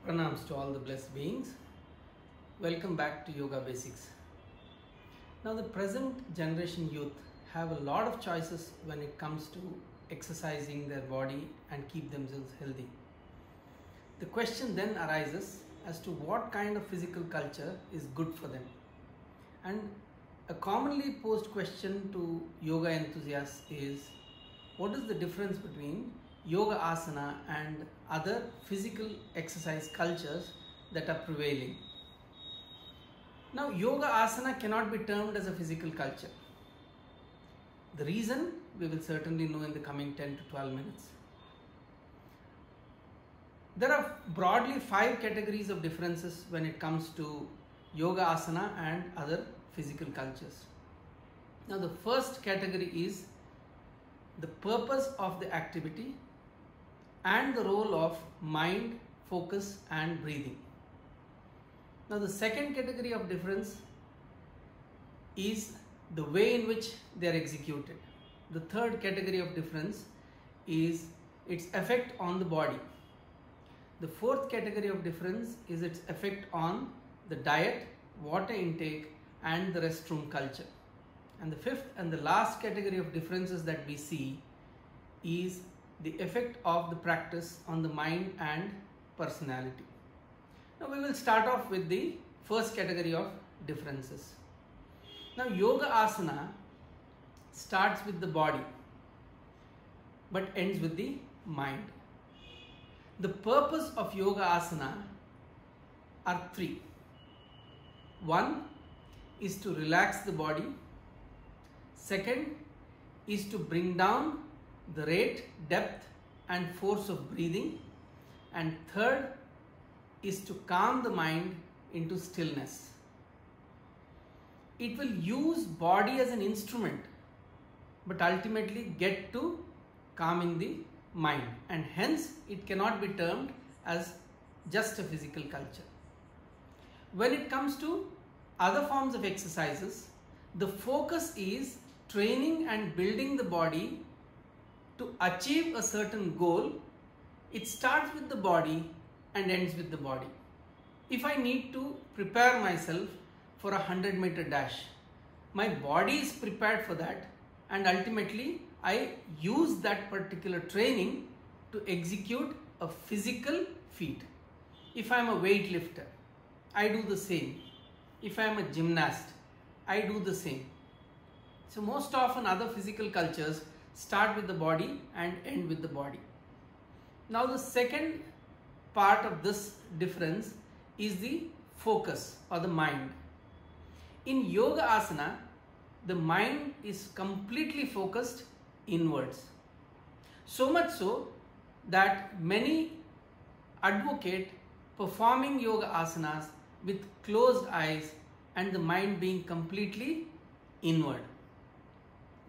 Pranams to all the blessed beings. Welcome back to Yoga Basics. Now the present generation youth have a lot of choices when it comes to exercising their body and keep themselves healthy. The question then arises as to what kind of physical culture is good for them. And a commonly posed question to yoga enthusiasts is, what is the difference between yoga asana and other physical exercise cultures that are prevailing? Now, yoga asana cannot be termed as a physical culture. The reason we will certainly know in the coming 10 to 12 minutes. There are broadly 5 categories of differences when it comes to yoga asana and other physical cultures. Now, the first category is the purpose of the activity and the role of mind, focus and breathing. Now the second category of difference is the way in which they are executed. The third category of difference is its effect on the body. The fourth category of difference is its effect on the diet, water intake and the restroom culture. And the fifth and the last category of differences that we see is the effect of the practice on the mind and personality. Now we will start off with the first category of differences. Now yoga asana starts with the body but ends with the mind. The purpose of yoga asana are 3. One is to relax the body. Second is to bring down the rate, depth and force of breathing. And third is to calm the mind into stillness. It will use body as an instrument but ultimately get to calming the mind, and hence it cannot be termed as just a physical culture. When it comes to other forms of exercises, the focus is training and building the body to achieve a certain goal. It starts with the body and ends with the body. If I need to prepare myself for a 100-meter dash, my body is prepared for that and ultimately I use that particular training to execute a physical feat. If I am a weightlifter, I do the same. If I am a gymnast, I do the same. So most often other physical cultures start with the body and end with the body. Now the second part of this difference is the focus or the mind. In yoga asana, the mind is completely focused inwards. So much so that many advocate performing yoga asanas with closed eyes and the mind being completely inward.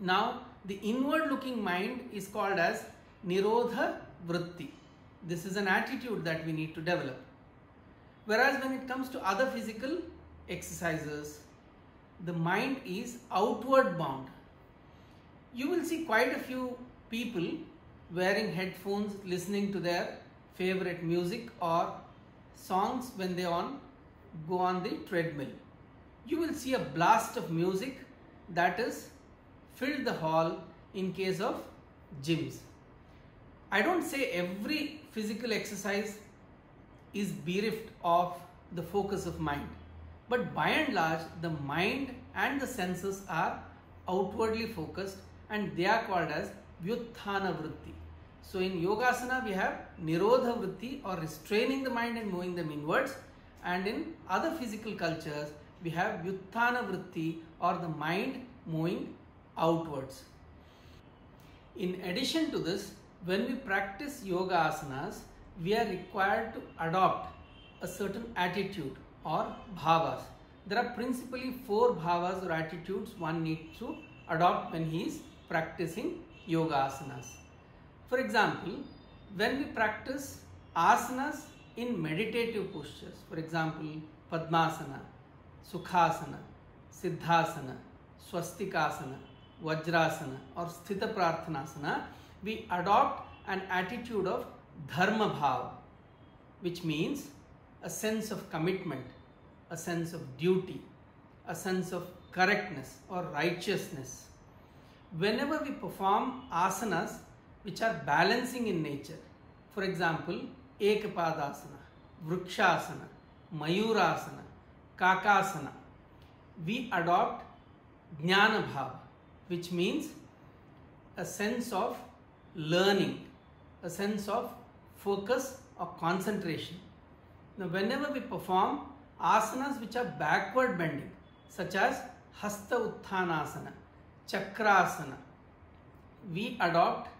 Now the inward looking mind is called as Nirodha Vritti. This is an attitude that we need to develop. Whereas when it comes to other physical exercises, the mind is outward bound. You will see quite a few people wearing headphones, listening to their favorite music or songs when they go on the treadmill. You will see a blast of music that is filled the hall in case of gyms. I don't say every physical exercise is bereft of the focus of mind, but by and large the mind and the senses are outwardly focused and they are called as Vyutthana Vritti. So in Yogasana we have Nirodha Vritti or restraining the mind and moving them inwards, and in other physical cultures we have Vyutthana Vritti or the mind moving outwards. In addition to this, when we practice yoga asanas, we are required to adopt a certain attitude or bhavas. There are principally 4 bhavas or attitudes one needs to adopt when he is practicing yoga asanas. For example, when we practice asanas in meditative postures, for example, Padmasana, Sukhasana, Siddhasana, Swastikasana, Vajrasana or Sthita Prarthanasana, we adopt an attitude of Dharma Bhava, which means a sense of commitment, a sense of duty, a sense of correctness or righteousness. Whenever we perform asanas which are balancing in nature, for example, Ekapadasana, Vrukshasana, Mayurasana, Kakasana, we adopt Jnana Bhava, which means a sense of learning, a sense of focus or concentration. Now, whenever we perform asanas which are backward bending, such as Hasta Utthanasana, Chakrasana, we adopt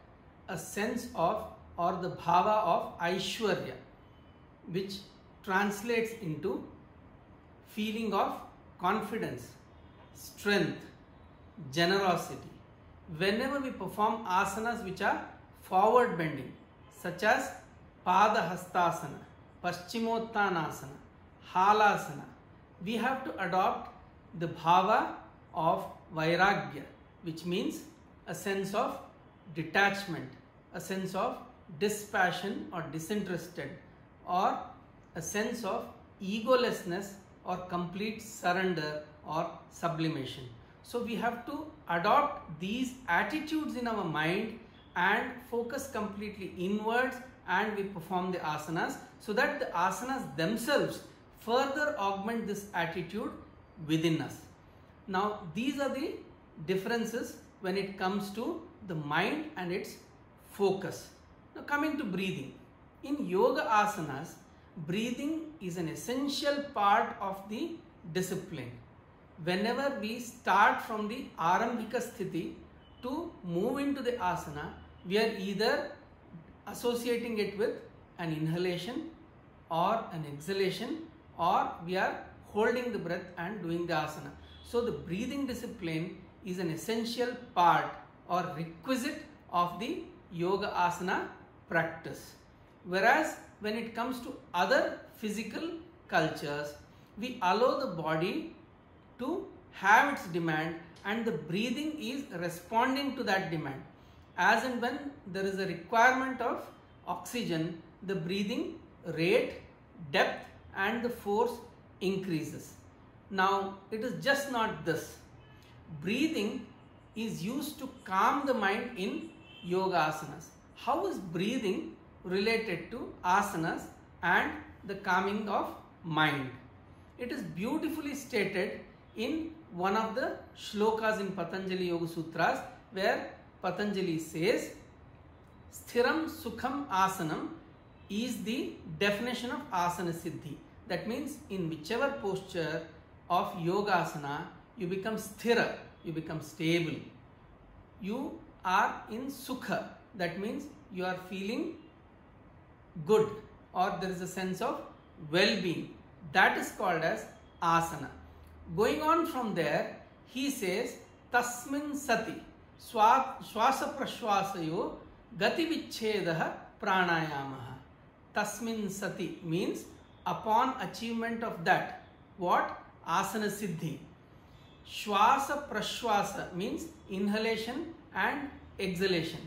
a sense of or the bhava of Aishwarya, which translates into feeling of confidence, strength, generosity. Whenever we perform asanas which are forward bending, such as Pada Hastasana, Paschimottanasana, Halasana, we have to adopt the bhava of Vairagya, which means a sense of detachment, a sense of dispassion or disinterested, or a sense of egolessness or complete surrender or sublimation. So we have to adopt these attitudes in our mind and focus completely inwards, and we perform the asanas so that the asanas themselves further augment this attitude within us. Now, these are the differences when it comes to the mind and its focus. Now, coming to breathing. In yoga asanas, breathing is an essential part of the discipline. Whenever we start from the Arambhika Sthiti to move into the asana, we are either associating it with an inhalation or an exhalation, or we are holding the breath and doing the asana. So the breathing discipline is an essential part or requisite of the yoga asana practice. Whereas when it comes to other physical cultures, we allow the body to have its demand and the breathing is responding to that demand. As and when there is a requirement of oxygen, the breathing rate, depth and the force increases. Now, it is just not this. Breathing is used to calm the mind in yoga asanas. How is breathing related to asanas and the calming of mind? It is beautifully stated in one of the shlokas in Patanjali Yoga Sutras, where Patanjali says, Sthiram Sukham Asanam is the definition of asana siddhi. That means in whichever posture of yoga asana, you become sthira, you become stable. You are in sukha. That means you are feeling good, or there is a sense of well-being. That is called as asana. Going on from there, he says, Tasmin sati swasa prashwasayo gati vichhedah pranayamaha. Tasmin sati means upon achievement of that. What? Asana siddhi. Shwasa prashwasa means inhalation and exhalation.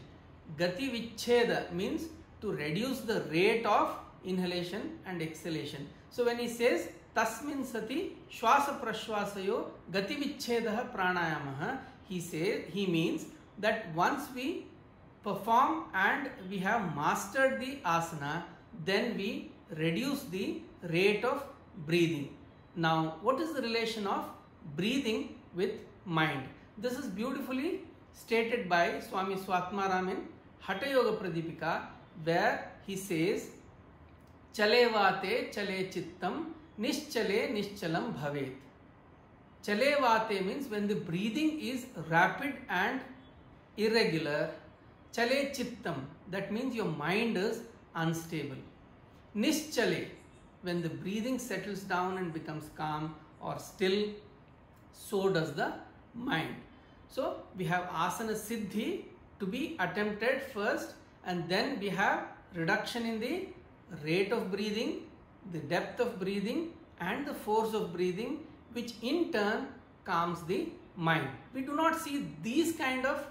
Gati vichheda means to reduce the rate of inhalation and exhalation. So when he says Tasmin sati shwasa prashwasayo gati vichhedah pranayamaha, he means that once we perform and we have mastered the asana, then we reduce the rate of breathing. Now, what is the relation of breathing with mind? This is beautifully stated by Swami Swatmaram in Hatha Yoga Pradipika, where he says, Chale vate chale chittam nischale nischalam bhavet. Chale vate means when the breathing is rapid and irregular. Chale chittam, that means your mind is unstable. Nischale, when the breathing settles down and becomes calm or still, so does the mind. So we have asana siddhi to be attempted first, and then we have reduction in the rate of breathing, the depth of breathing and the force of breathing, which in turn calms the mind. We do not see these kind of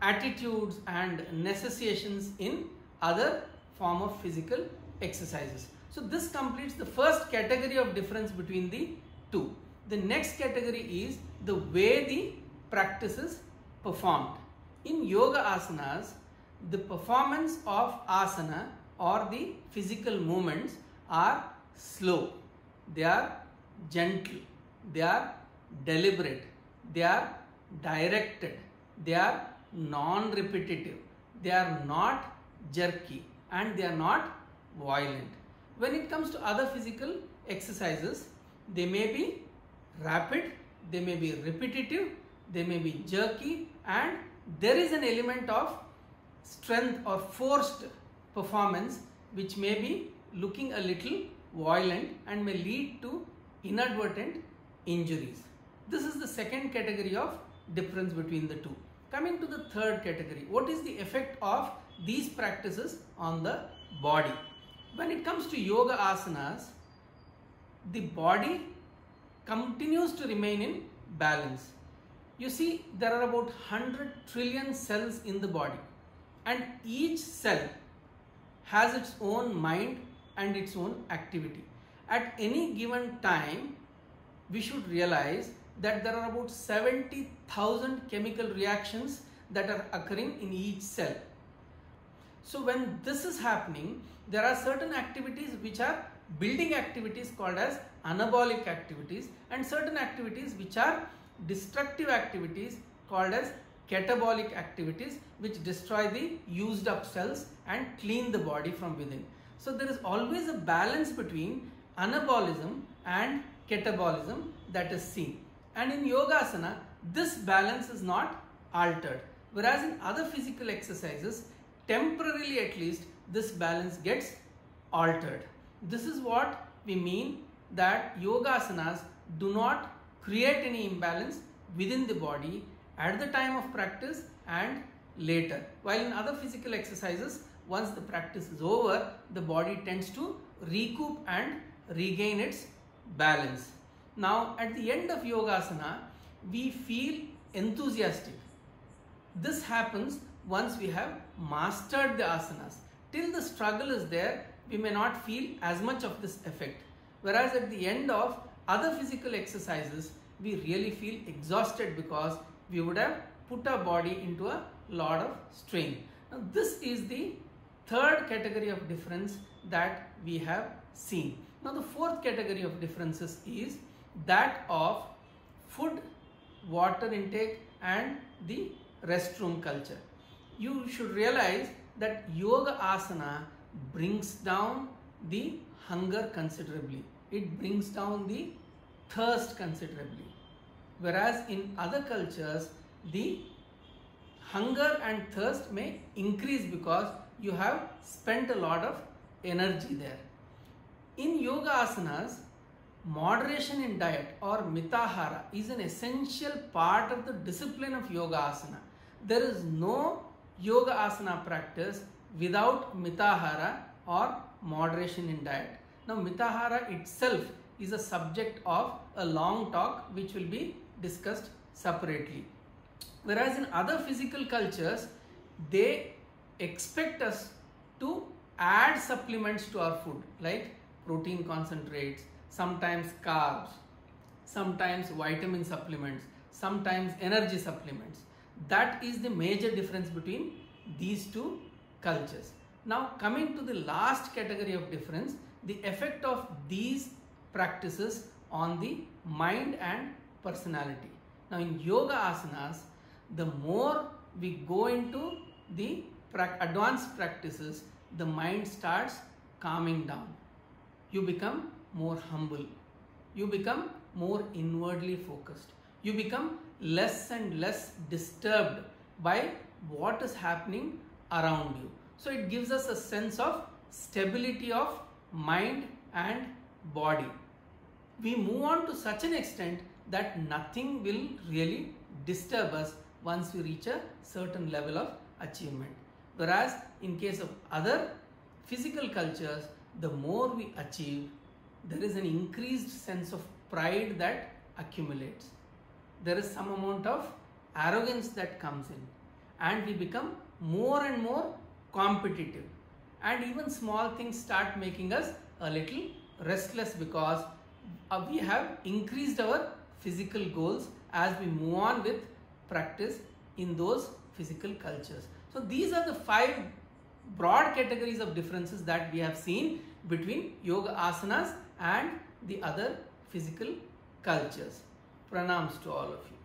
attitudes and necessitations in other form of physical exercises. So this completes the first category of difference between the two. The next category is the way the practice is performed. In yoga asanas, the performance of asana or the physical movements are slow, they are gentle, they are deliberate, they are directed, they are non-repetitive, they are not jerky, and they are not violent. When it comes to other physical exercises, they may be rapid, they may be repetitive, they may be jerky, and there is an element of strength or forced performance which may be looking a little violent and may lead to inadvertent injuries. This is the second category of difference between the two. Coming to the third category, what is the effect of these practices on the body? When it comes to yoga asanas, the body continues to remain in balance. You see, there are about 100 trillion cells in the body, and each cell has its own mind and its own activity. At any given time, we should realize that there are about 70,000 chemical reactions that are occurring in each cell. So when this is happening, there are certain activities which are building activities called as anabolic activities, and certain activities which are destructive activities called as catabolic activities, which destroy the used up cells and clean the body from within. So there is always a balance between anabolism and catabolism that is seen. And in yogasana, this balance is not altered. Whereas in other physical exercises, temporarily at least, this balance gets altered. This is what we mean that yogasanas do not create any imbalance within the body at the time of practice and later. While in other physical exercises, once the practice is over, the body tends to recoup and regain its balance. Now, at the end of yogasana, we feel enthusiastic. This happens once we have mastered the asanas. Till the struggle is there, we may not feel as much of this effect. Whereas at the end of other physical exercises, we really feel exhausted because we would have put our body into a lot of strain. Now, this is the third category of difference that we have seen. Now, the fourth category of differences is that of food, water intake, and the restroom culture. You should realize that yoga asana brings down the hunger considerably. It brings down the thirst considerably. Whereas in other cultures, the hunger and thirst may increase because you have spent a lot of energy there. In yoga asanas, moderation in diet or mitahara is an essential part of the discipline of yoga asana. There is no yoga asana practice without mitahara or moderation in diet. Now, mitahara itself is a subject of a long talk which will be discussed separately. Whereas in other physical cultures, they expect us to add supplements to our food like protein concentrates, sometimes carbs, sometimes vitamin supplements, sometimes energy supplements. That is the major difference between these two cultures. Now, coming to the last category of difference, the effect of these practices on the mind and personality. Now, in yoga asanas, the more we go into the advanced practices, the mind starts calming down. You become more humble. You become more inwardly focused. You become less and less disturbed by what is happening around you. So it gives us a sense of stability of mind and body. We move on to such an extent that nothing will really disturb us once we reach a certain level of achievement. Whereas in case of other physical cultures, the more we achieve, there is an increased sense of pride that accumulates. There is some amount of arrogance that comes in, and we become more and more competitive. and even small things start making us a little restless because we have increased our physical goals as we move on with practice in those physical cultures. So these are the 5 broad categories of differences that we have seen between yoga asanas and the other physical cultures. Pranams to all of you.